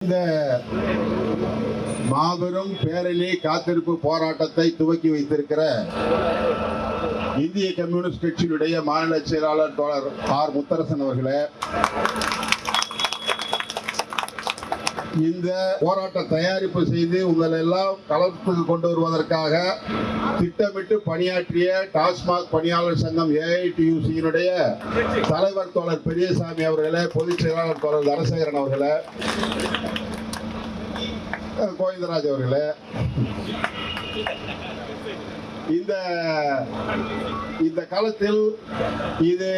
இந்த மாபெரும் பேரணி காத்திருப்பு போராட்டத்தை துவக்கி வைத்திருக்கிற இந்திய கம்யூனிஸ்ட் கட்சியினுடைய மாநில செயலாளர் தோழர் ஆர் முத்தரசன் அவர்களே, இந்த போராட்ட தயாரிப்பு செய்து உங்களை எல்லாம் களத்துக்கு கொண்டு வருவதற்காக திட்டமிட்டு பணியாற்றிய டாஸ்மாக் பணியாளர் சங்கம் AITUC-யினுடைய தலைவர் தோழர் பெரியசாமி அவர்களே, பொதுச் செயலாளர் தோழர் தனசேகரன் அவர்களே, கோவிந்தராஜ் அவர்களே, இந்த களத்தில் இது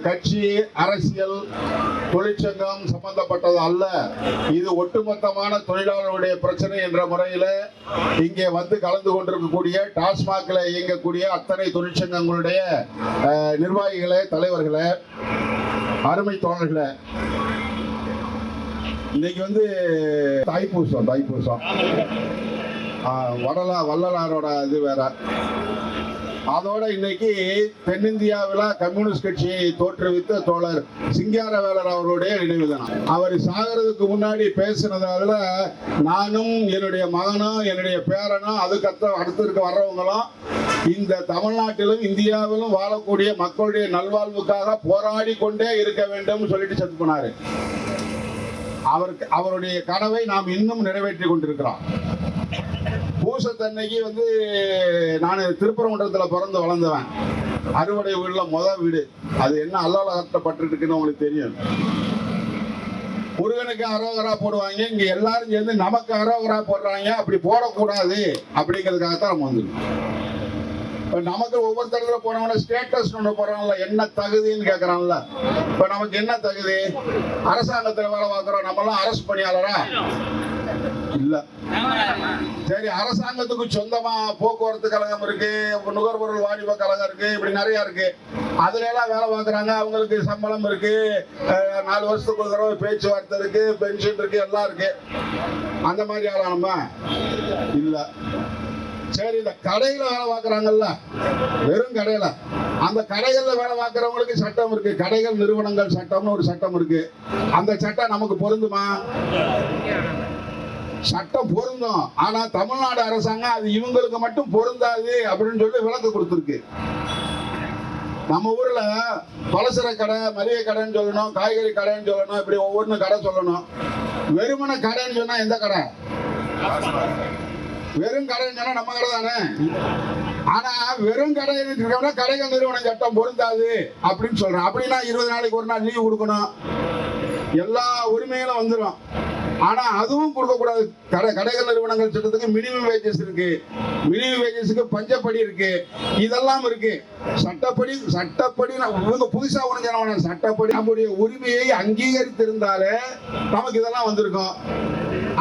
கட்சி, அரசியல், தொழிற்சங்கம் சம்பந்தப்பட்டது அல்ல. இது ஒட்டுமொத்தமான தொழிலாளர்களுடைய பிரச்சனை என்ற முறையில் இங்கே வந்து கலந்து கொண்டிருக்கக்கூடிய டாஸ்மாகில் இயங்கக்கூடிய அத்தனை தொழிற்சங்கங்களுடைய நிர்வாகிகளே, தலைவர்களே, அருமை தோழர்களே, இன்னைக்கு வந்து தைப்பூசம் வள்ளலாரோட இது வேற. அதோட இன்னைக்கு தென்னிந்தியாவில் கம்யூனிஸ்ட் கட்சியை தோற்றுவித்த தோழர் சிங்காரவேலர் அவர்களுடைய நினைவு தினம். அவர் சாகிறதுக்கு முன்னாடி பேசினதால நானும் என்னுடைய மகனும் என்னுடைய பேரனும் அடுத்து இருக்க வர்றவங்களும் இந்த தமிழ்நாட்டிலும் இந்தியாவிலும் வாழக்கூடிய மக்களுடைய நல்வாழ்வுக்காக போராடி கொண்டே இருக்க வேண்டும் சொல்லிட்டு செத்து போனாரு. அவருடைய கனவை நாம் இன்னும் நிறைவேற்றி கொண்டிருக்கிறோம். பூசத்தன்னைக்கு வந்து நான் திருப்பரங்குன்றத்தில் பிறந்து வளர்ந்தவன். அறுவடை வீடுல வீடு அது என்ன அலுவலகப்பட்டு இருக்குன்னு உங்களுக்கு தெரியும். முருகனுக்கு அரோகரா போடுவாங்க, இங்க எல்லாரும் சேர்ந்து நமக்கு அரோகரா போடுறாங்க. அப்படி போடக்கூடாது அப்படிங்கிறதுக்காகத்தான் நம்ம வந்துருக்கோம். நமக்கு ஒவ்வொரு தடவை போனவன ஸ்டேட்டஸ் ஒன்று போறான்ல, என்ன தகுதின்னு கேட்கறான்ல. இப்ப நமக்கு என்ன தகுதி? அரசாங்கத்தில் வேலை பார்க்கிறோம், நம்மளாம் அரசு பணியாளரா இல்ல. சரி, அரசாங்கத்துக்கு சொந்தமா போக்குவரத்து கழகம் இருக்கு, நுகர்பொருள் வாணிப கழகம் இருக்கு, இப்படி நிறைய இருக்கு. அதுல எல்லாம் வேலை பார்க்கறாங்க, அவங்களுக்கு சம்பளம் இருக்கு, 4 வருஷத்துக்கு ஒரு தடவை பேச்சுவார்த்தை இருக்கு, பென்ஷன் இருக்கு, எல்லாம் இருக்கு. அந்த மாதிரி ஆளானமா இல்ல. சரி, இந்த கடையில வேலை பார்க்கறாங்கல்ல, வெறும் கடையில, அந்த கடைகள்ல வேலை பார்க்கறவங்களுக்கு சட்டம் இருக்கு, கடைகள் நிறுவனங்கள் சட்டம்னு ஒரு சட்டம் இருக்கு. அந்த சட்டம் நமக்கு பொருந்துமா? சட்டம் பொருந்தும். ஆனா தமிழ்நாடு அரசாங்கம் அது இவங்களுக்கு மட்டும் பொருந்தாது அப்படின்னு சொல்லி விளக்கு கொடுத்துருக்கு. நம்ம ஊர்ல பலசர கடை, மளிகை கடைன்னு சொல்லணும், காய்கறி கடைன்னு சொல்லணும், இப்படி ஒவ்வொரு கடை சொல்லணும். வெறுமன கடைன்னு சொன்னா எந்த கடை? வெறும் கடைன்னு சொன்னா நம்ம கடை தானே. ஆனா வெறும் கடை கடைகள் நிறுவனம் சட்டம் பொருந்தாது அப்படின்னு சொல்றேன். அப்படின்னா 20 நாளைக்கு ஒரு நாள் லீவு கொடுக்கணும், எல்லா உரிமைகளும் வந்துடும். ஆனா அதுவும் கொடுக்க கூடாது. கடைகள் நிறுவனங்கள் சட்டத்துக்கு மினிமம் வேஜஸ் இருக்கு, மினிமம் வேஜஸ்க்கு பஞ்சப்படி இருக்கு, இதெல்லாம் இருக்கு. சட்டப்படி இவங்க புதுசா ஒண்ணு சட்டப்படி நம்முடைய உரிமையை அங்கீகரித்திருந்தாலே நமக்கு இதெல்லாம் வந்திருக்கும்.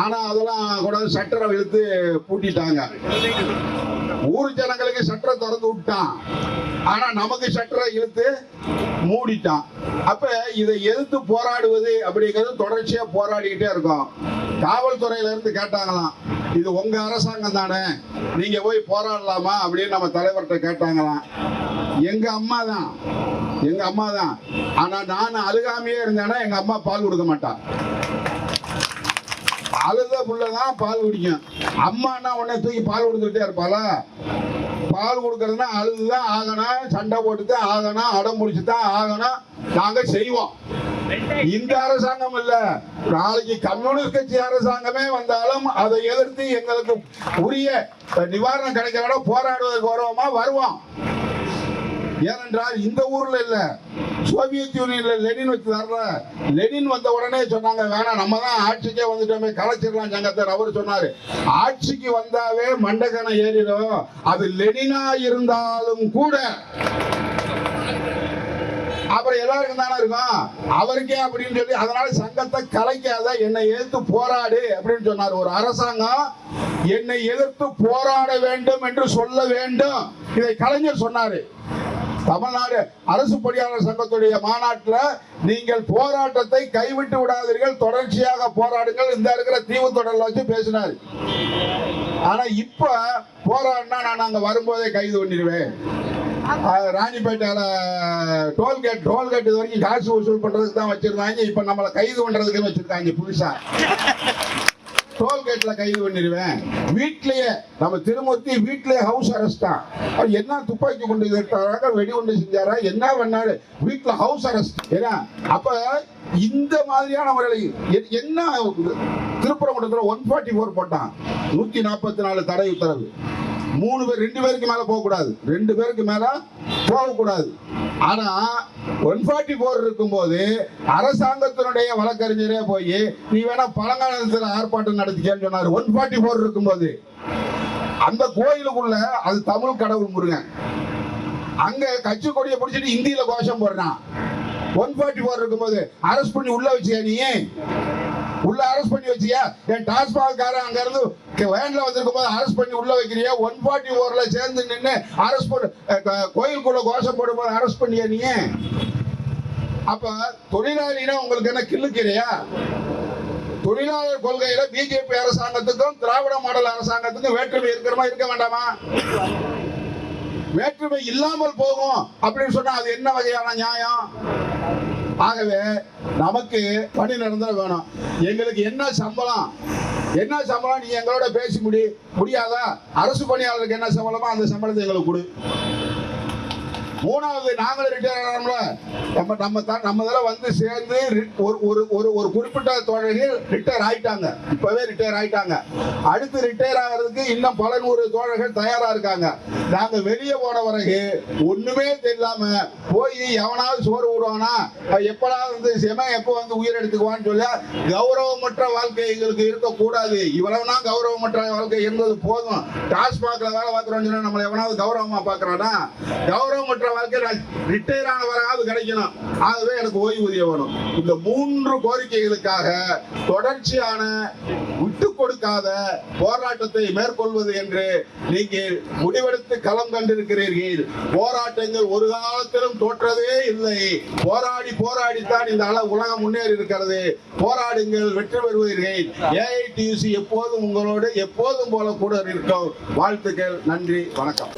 ஆனா அதெல்லாம் கூட சட்டரை இழுத்து பூட்டிட்டாங்க. ஊர் ஜனங்களுக்கு சட்டரை திறந்து விட்டான், ஆனா நமக்கு சட்டரை இழுத்து மூடிட்டான். அப்ப இதை எதிர்த்து போராடுவது அப்படிங்கிறது தொடர்ச்சியா போராடிக்கிட்டே இருக்கும். காவல்துறையில இருந்து கேட்டாங்களாம், இது உங்க அரசாங்கம் தானே, நீங்க போய் போராடலாமா அப்படின்னு நம்ம தலைவர்கிட்ட கேட்டாங்களாம். எங்க அம்மா தான். ஆனா நான் அழுகாமையே இருந்தேன்னா எங்க அம்மா பால் கொடுக்க மாட்டான். அழுத புள்ளதான் பால் குடிக்கும். அம்மானா உடனே தூக்கி பால் கொடுத்துட்டே இருப்பாளா? பால் கொடுக்கறதுனா அழுதுதான் ஆகணும், சண்டை போட்டுதான் ஆகணும், அடம் முடிச்சுதான் ஆகணும். நாங்க செய்வோம். இந்த அரசாங்கம் இல்ல, நாளைக்கு கம்யூனிஸ்ட் கட்சி அரசாங்கமே வந்தாலும் அதை எதிர்த்து எங்களுக்கு உரிய நிவாரணம் கிடைக்கிறத போராடுவதற்கு வருவோம். ஏனென்றால் இந்த ஊர்ல இல்ல, சோவியத் யூனியன்ல லெனின் வச்சு தர்ற. லெனின் வந்த உடனே சொன்னாங்க, வேணாம் நம்ம தான் ஆட்சிக்கே வந்துட்டோமே, கலைச்சிடலாம் சங்கத்தை. அவர் சொன்னாரு, ஆட்சிக்கு வந்தாவே மண்டகனை ஏறிடும், அது லெனினா இருந்தாலும் கூட. அப்புறம் எல்லாருக்கும் தானே இருக்கும், அவருக்கே அப்படின்னு சொல்லி, அதனால சங்கத்தை கலைக்காத, என்னை எதிர்த்து போராடு அப்படின்னு சொன்னார். ஒரு அரசாங்கம் என்னை எதிர்த்து போராட வேண்டும் என்று சொல்ல வேண்டும். இதை கலைஞர் சொன்னாரு. தமிழ்நாடு அரசு பணியாளர் சங்கத்துடைய மாநாட்டில் நீங்கள் போராட்டத்தை கைவிட்டு விடாதீர்கள், தொடர்ச்சியாக போராடுங்கள், இந்த இருக்கிற தீவு தொடர்ல வச்சு பேசினார். ஆனா இப்ப போராடினா நான் அங்க வரும்போதே கைது பண்ணிடுவேன், ராணிப்பேட்டையில டோல்கேட் இது வரைக்கும் காசு வசூல் பண்றதுக்கு தான் வச்சிருந்தாங்க. இப்ப நம்மளை கைது பண்றதுக்கு வச்சிருக்காங்க புதுசா. டோல்கேட்ல கைது பண்ணிடுவேன். வீட்லயே நம்ம திருமூர்த்தி வீட்லயே ஹவுஸ் அரெஸ்ட் தான். அவர் என்ன துப்பாக்கி கொண்டு எடுத்தாரா, வெடிகுண்டு செஞ்சாரா, என்ன பண்ணாரு, வீட்டுல ஹவுஸ் அரெஸ்ட். ஏன்னா அப்ப இந்த மாதிரியான முறையில் என்ன திருப்பரங்குன்றத்துல 144 போட்டான், 144 தடை உத்தரவு. 3 பேர் 2 பேருக்கு மேல போக கூடாது, 2 பேருக்கு மேல போக கூடாது. ஆனா 144 இருக்கும்போது அரசாங்கத்தினுடைய வழக்கறிஞரே போய் நீ வேணா பழங்காலத்துல ஆர்ப்பாட்டம் நடத்திக்கன்னு சொன்னாரு. 144 இருக்கும்போது அந்த கோயிலுக்குள்ள அது தமிழ் கடவுள் முருகன், அங்க கட்சி கொடியை பிடிச்சிட்டு இந்தியில கோஷம் போடுறான். 144 இருக்கும்போது அரெஸ்ட் பண்ணி உள்ள வச்சியா? நீ உள்ள அரெஸ்ட் பண்ணி வச்சியா? என் டாஸ்மாக் காரன் அங்க இருந்து வேன்ல வந்திருக்கும் போது அரெஸ்ட் பண்ணி உள்ள வைக்கிறியா? 144ல சேர்ந்து நின்று அரெஸ்ட் பண்ண கோயிலுக்குள்ள கோஷம் போடும் போது அரெஸ்ட் பண்ணியா நீ? அப்ப தொழிலாளினா உங்களுக்கு என்ன கிள்ளுக்கிறியா? தொழிலாளர் கொள்கையில பிஜேபி அரசாங்கத்துக்கும் திராவிட மாடல் அரசாங்கத்துக்கும் வேற்றுமை இருக்கிறமா இருக்க வேண்டாமா? வேற்றுமை இல்லாமல் போகும் அப்படின்னு சொன்னா அது என்ன வகையான நியாயம்? ஆகவே நமக்கு பணி நடந்தா வேணும். எங்களுக்கு என்ன சம்பளம் நீ எங்களோட பேசி முடியாதா? அரசு பணியாளருக்கு என்ன சம்பளமோ அந்த சம்பளத்தை எங்களுக்கு கொடு. மூணாவது, நாங்களும் ரிட்டையர் ஆனோம்ல, நம்ம வந்து சேர்ந்து ஒரு குறிப்பிட்ட தோழர்கள் ரிட்டையர் ஆயிட்டாங்க. இப்பவே ரிட்டையர் ஆயிட்டாங்க. அடுத்து ரிட்டையர் ஆகிறதுக்கு இன்னும் பல 100 தோழர்கள் தயாரா இருக்காங்க. நாங்க வெளியே போன பிறகு ஒண்ணுமே தெரியாம போய் எவனாவது சோறு விடுவானா, எப்படாவது வந்து எப்ப வந்து உயிர் எடுத்துக்குவான்னு சொல்ல கௌரவமற்ற வாழ்க்கை எங்களுக்கு இருக்கக்கூடாது. இவ்வளவுனா கௌரவமற்ற வாழ்க்கை இருந்தது போதும். டாஸ்மாக்ல வேலை பார்க்கிறோம்னு சொன்னா நம்மளை எவனாவது கௌரவமா பாக்குறானா? கௌரவமற்ற வாழ்க்கை ரிட்டையர் ஆனவராவது கிடைக்கணும். ஆகவே எனக்கு ஓய்வூதியம் வேணும். இந்த 3 கோரிக்கைகளுக்காக தொடர்ச்சியான விட்டு கொடுக்காத போராட்டத்தை மேற்கொள்வது என்று நீங்கள் முடிவெடுத்து களம் கண்டிருக்கிறீர்கள். போராட்டங்கள் ஒரு காலத்திலும் தோற்றதே இல்லை. போராடித்தான் இந்த உலகம் முன்னேறி இருக்கிறது. போராடுங்கள், வெற்றி பெறுவீர்கள். AITUC எப்போதும் உங்களோடு எப்போதும் போல கூட இருக்கும். வாழ்த்துக்கள். நன்றி, வணக்கம்.